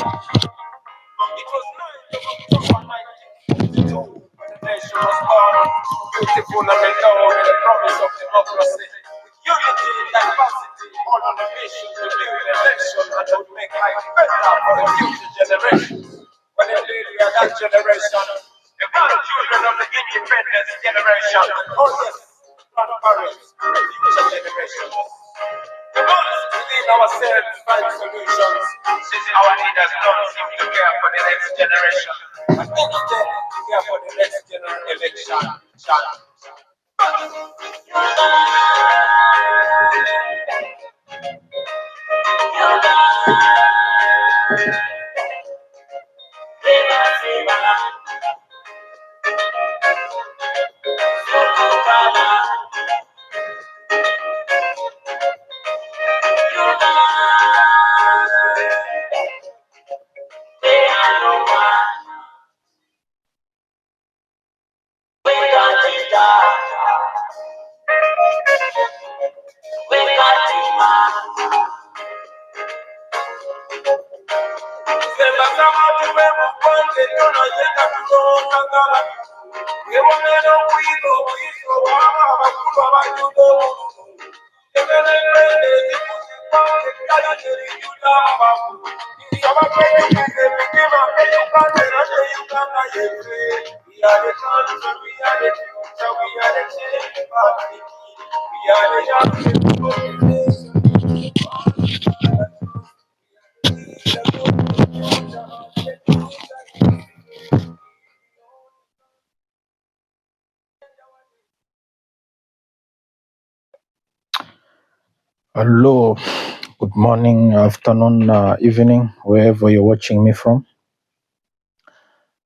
It was 9th of October 1942 when the nation was born. Beautiful and renowned in the promise of democracy. With unity and diversity, all on a mission to build a nation that would make life better for the future generations. When indeed we are that generation, the proud children of the independence generation. Oh yes, grandparents, the future generations. We must within ourselves find solutions, since our leaders don't seem to care for the next generation. But instead, care for the next election. Hello, good morning, afternoon, evening, wherever you're watching me from,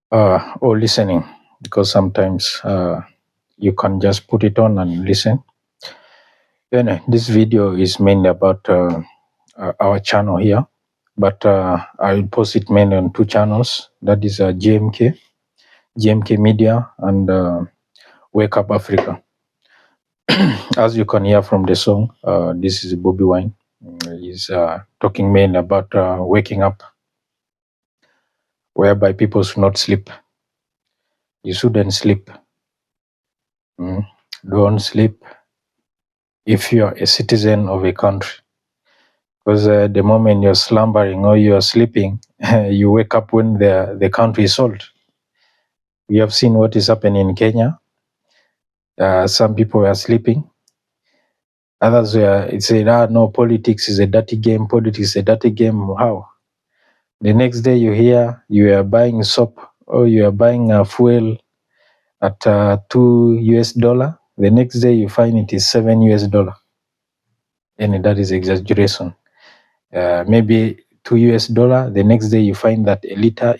or listening, because sometimes you can just put it on and listen. Anyway, this video is mainly about our channel here, but I'll post it mainly on two channels. That is GMK Media, and Wake Up Africa. As you can hear from the song, this is Bobby Wine. He's talking mainly about waking up, whereby people should not sleep. You shouldn't sleep. Don't sleep if you are a citizen of a country, because the moment you're slumbering or you're sleeping, you wake up when the country is sold. We have seen what is happening in Kenya. Some people are sleeping. Others were saying, no, politics is a dirty game. Politics is a dirty game. How? The next day you hear you are buying soap or you are buying fuel at $2. The next day you find it is $7, and that is exaggeration. Maybe $2. The next day you find that a liter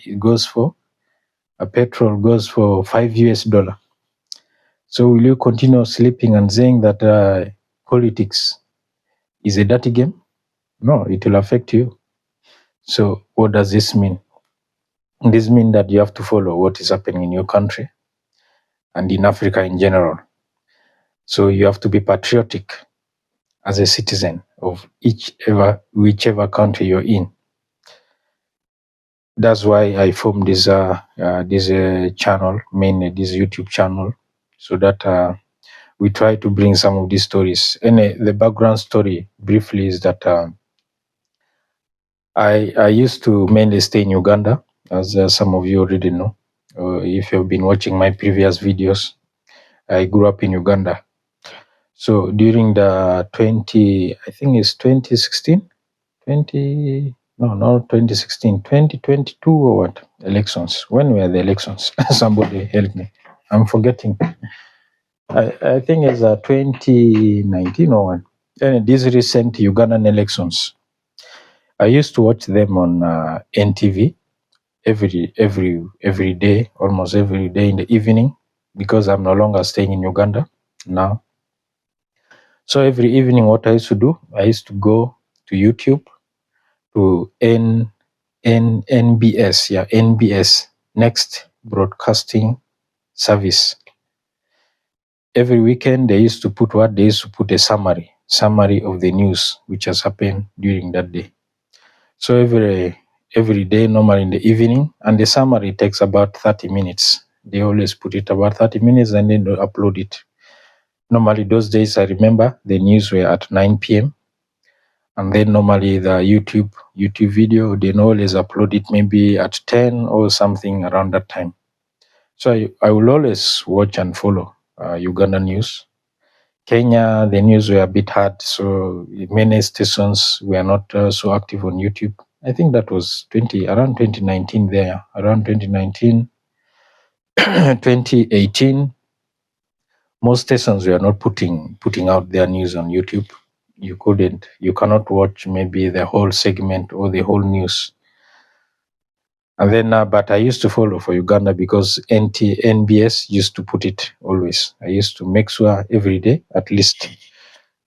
petrol goes for $5. So will you continue sleeping and saying that politics is a dirty game? No, it will affect you. So what does this mean? This means that you have to follow what is happening in your country and in Africa in general. So you have to be patriotic as a citizen of whichever country you're in. That's why I formed this channel, mainly this YouTube channel, so that we try to bring some of these stories. And the background story, briefly, is that I used to mainly stay in Uganda, as some of you already know. If you've been watching my previous videos, I grew up in Uganda. So during the 2016, 2022 or what? Elections. When were the elections? Somebody help me. I'm forgetting. I think it's 2019 or what? And these recent Ugandan elections, I used to watch them on NTV every day, almost every day in the evening, because I'm no longer staying in Uganda now. So every evening, what I used to do, I used to go to YouTube to NBS, Next Broadcasting Service. Every weekend, they used to put a summary of the news which has happened during that day. So every every day, normally in the evening, and the summary takes about 30 minutes. They always put it about 30 minutes and then they upload it. Normally those days, I remember the news were at 9 p.m. And then normally the YouTube video, they always upload it maybe at 10 or something around that time. So I will always watch and follow Uganda news. Kenya, the news were a bit hard, so many stations were not so active on YouTube. I think that was around 2019 there, around 2019, 2018. Most stations were not putting out their news on YouTube. You cannot watch maybe the whole segment or the whole news. And then, but I used to follow for Uganda because NBS used to put it always. I used to make sure every day, at least,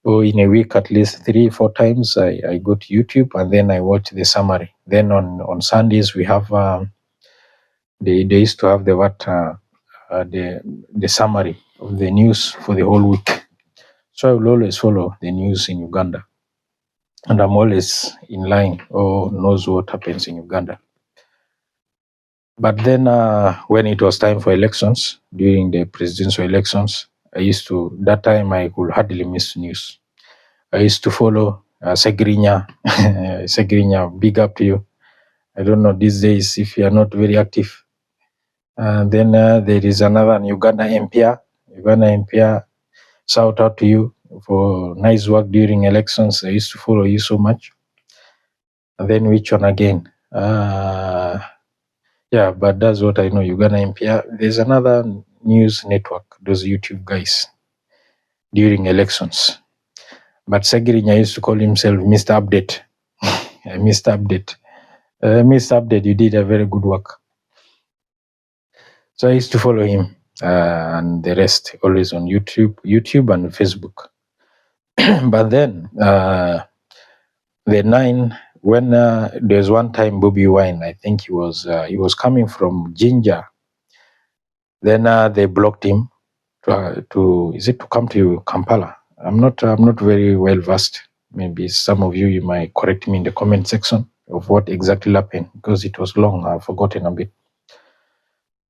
or in a week, at least 3-4 times, I go to YouTube and then I watch the summary. Then on Sundays, we have, they used to have the summary of the news for the whole week. So I will always follow the news in Uganda. And I'm always in line or knows what happens in Uganda. But then when it was time for elections, during the presidential elections, that time I could hardly miss news. I used to follow Segrinya. Segrinya, big up to you. I don't know these days if you are not very active. Then there is another Uganda MPR. Uganda MPR, shout out to you for nice work during elections. I used to follow you so much. And then which one again? Yeah, but that's what I know, Uganda MPR. There's another news network, those YouTube guys, during elections. But Segirinya used to call himself Mr. Update. Mr. Update. Mr. Update, you did a very good work. So I used to follow him and the rest, always on YouTube and Facebook. But then, when there's one time Bobby Wine, I think he was coming from Jinja. Then they blocked him to come to Kampala. I'm not very well versed. Maybe some of you might correct me in the comment section of what exactly happened because it was long. I've forgotten a bit.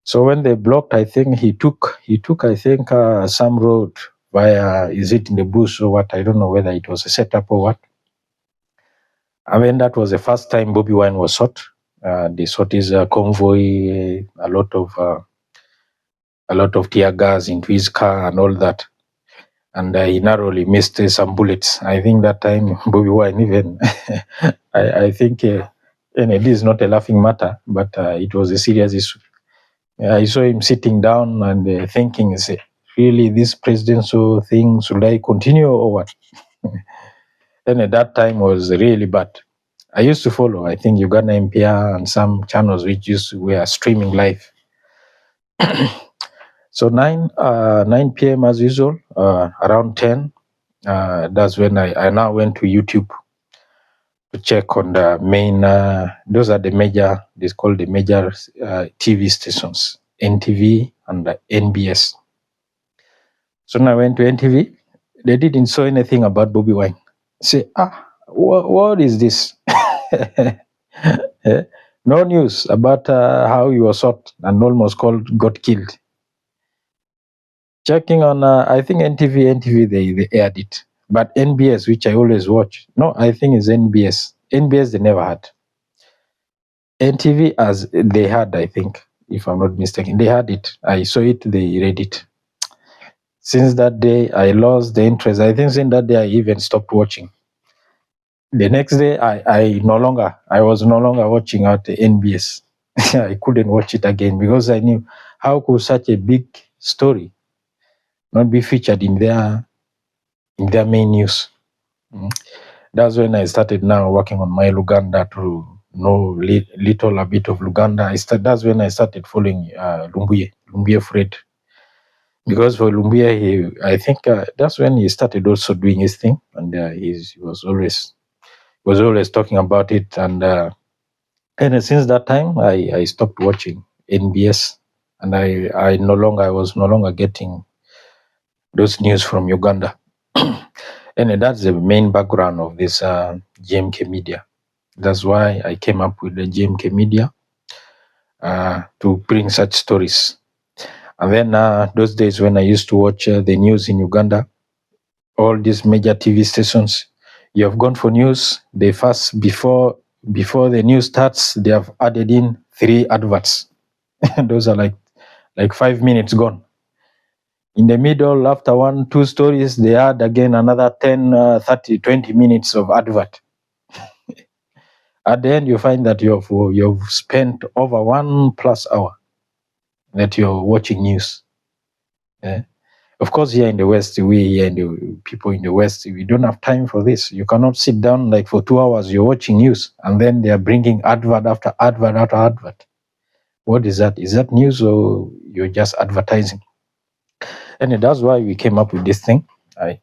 So when they blocked, I think he took I think some road via, is it in the bush or what? I don't know whether it was a setup or what. I mean, that was the first time Bobby Wine was shot. They shot his convoy, a lot of tear gas into his car and all that. And he narrowly missed some bullets. I think that time Bobby Wine even, I think, and it is not a laughing matter, but it was a serious issue. I saw him sitting down and thinking, really, this presidential thing, should I continue or what? And at that time was really bad. I used to follow, I think, Uganda MPR and some channels which were streaming live. So 9 p.m. as usual, around 10, that's when I now went to YouTube to check on the main, those are the major, they call the major TV stations, NTV and NBS. So when I went to NTV, they didn't show anything about Bobby Wine. Say, what is this? No news about how he was shot and almost got killed. Checking on, I think NTV, they aired it. But NBS, which I always watch, no, I think it's NBS. NBS, they never had. NTV, as they had, I think, if I'm not mistaken, they had it. I saw it, they read it. Since that day, I lost the interest. I think since that day, I even stopped watching. The next day, I was no longer watching out the NBS. I couldn't watch it again because I knew how could such a big story not be featured in their main news. That's when I started now working on my Luganda to know a bit of Luganda. That's when I started following Lumbuye Fred. Because for Lumbuye, I think that's when he started also doing his thing, and he was always talking about it. And since that time, I stopped watching NBS, and I was no longer getting those news from Uganda. And that's the main background of this GMK media. That's why I came up with the GMK media to bring such stories. And then those days when I used to watch the news in Uganda, all these major TV stations, you have gone for news, they first, before the news starts, they have added in 3 adverts. Those are like 5 minutes gone. In the middle, after 1-2 stories, they add again another 10, 30, 20 minutes of advert. At the end, you find that you've spent over 1+ hour that you're watching news. Of course, here in the West, we here in the people in the West, we don't have time for this. You cannot sit down like for 2 hours, you're watching news, and then they are bringing advert after advert after advert. What is that? Is that news or you're just advertising? And that's why we came up with this thing.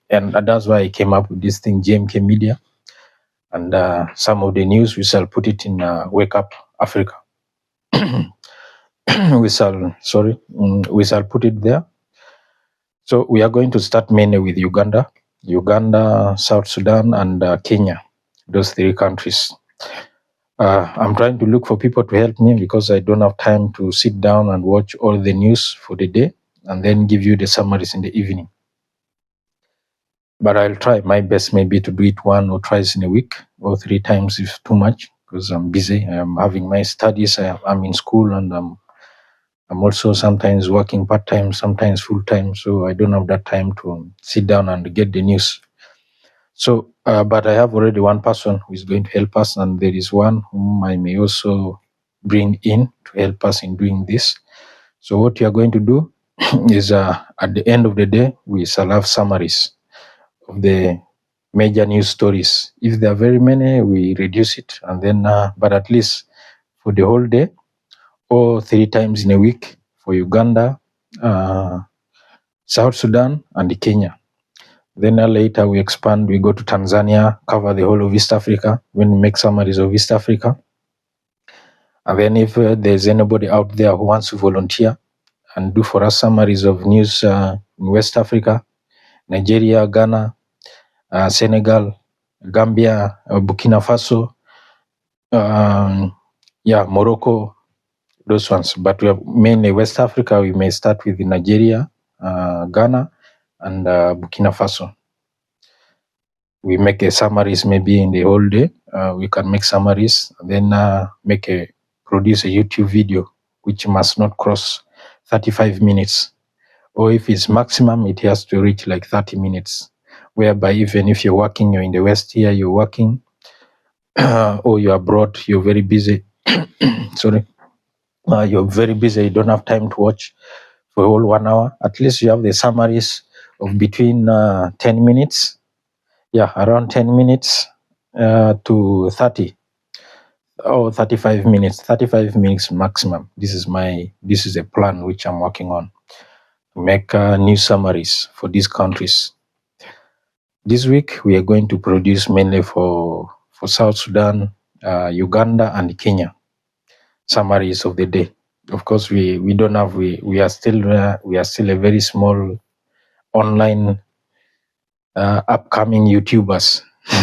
And that's why I came up with this thing, GMK Media. And some of the news, we shall put it in Wake Up Africa. we shall put it there. So we are going to start mainly with Uganda, South Sudan, and Kenya, those 3 countries. I'm trying to look for people to help me because I don't have time to sit down and watch all the news for the day and then give you the summaries in the evening. But I'll try my best maybe to do it 1 or twice in a week, or 3 times if too much, because I'm busy. I'm having my studies. I'm in school, and I'm also sometimes working part-time, sometimes full-time. So I don't have that time to sit down and get the news. So, but I have already one person who is going to help us, and there is one whom I may also bring in to help us in doing this. So what you are going to do is at the end of the day, we shall have summaries of the major news stories. If there are very many, we reduce it, and then but at least for the whole day or 3 times in a week for Uganda, South Sudan, and Kenya. Then later we expand, we go to Tanzania, cover the whole of East Africa, when we make summaries of East Africa. And then if there's anybody out there who wants to volunteer and do for us summaries of news in West Africa, Nigeria, Ghana, Senegal, Gambia, Burkina Faso, Morocco, those ones. But we have mainly West Africa. We may start with Nigeria, Ghana, and Burkina Faso. We make a summaries maybe in the whole day. We can make summaries, and then produce a YouTube video which must not cross 35 minutes. Or if it's maximum, it has to reach like 30 minutes. Whereby even if you're working, you're in the West here, you're working, or you're abroad, you're very busy. You're very busy, you don't have time to watch for a whole 1 hour. At least you have the summaries of between 10 minutes, around 10 minutes to 30 or 35 minutes, 35 minutes maximum. This is a plan which I'm working on to make news summaries for these countries. This week we are going to produce mainly for South Sudan, Uganda, and Kenya summaries of the day. Of course, we are still a very small online upcoming YouTubers,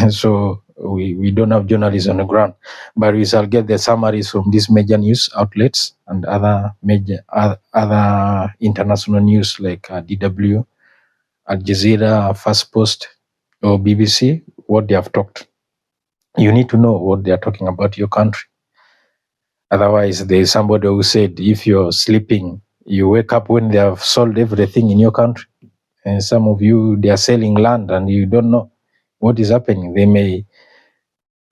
so we don't have journalists on the ground, but we shall get the summaries from these major news outlets and other international news like DW, Al Jazeera, First Post, or BBC, what they have talked. You need to know what they are talking about your country. Otherwise, there is somebody who said if you're sleeping, you wake up when they have sold everything in your country. And some of you, they are selling land and you don't know what is happening. They may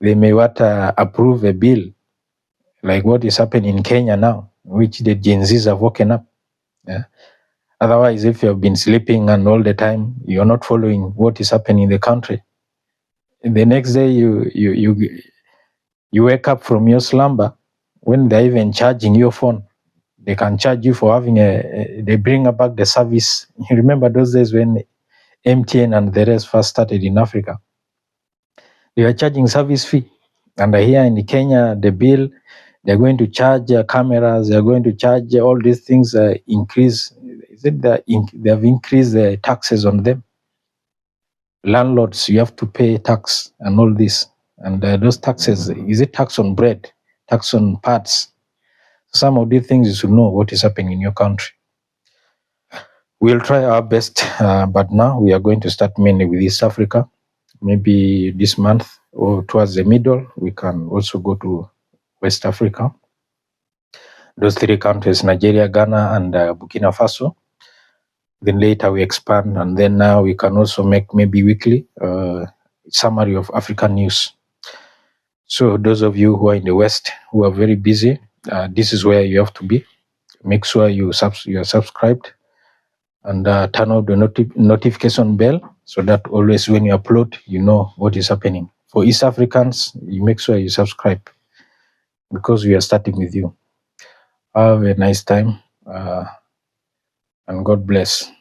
approve a bill like what is happening in Kenya now, which the Gen Zs have woken up. Yeah. Otherwise, if you have been sleeping and all the time, you're not following what is happening in the country. The next day, you wake up from your slumber when they're even charging your phone. They can charge you for having they bring back the service. You remember those days when MTN and the rest first started in Africa? They were charging service fee. And here in Kenya, the bill, they're going to charge cameras, they're going to charge all these things, increase. Is it that they have increased the taxes on them? Landlords, you have to pay tax and all this. And those taxes, is it tax on bread, tax on parts? Some of these things you should know what is happening in your country. We'll try our best, but now we are going to start mainly with East Africa. Maybe this month or towards the middle, we can also go to West Africa. Those three countries, Nigeria, Ghana, and Burkina Faso. Then later we expand, and then now we can also make maybe weekly summary of African news. So those of you who are in the West who are very busy, this is where you have to be. Make sure you are subscribed and turn on the notification bell so that always when you upload, you know what is happening. For East Africans, you make sure you subscribe because we are starting with you. Have a nice time and God bless.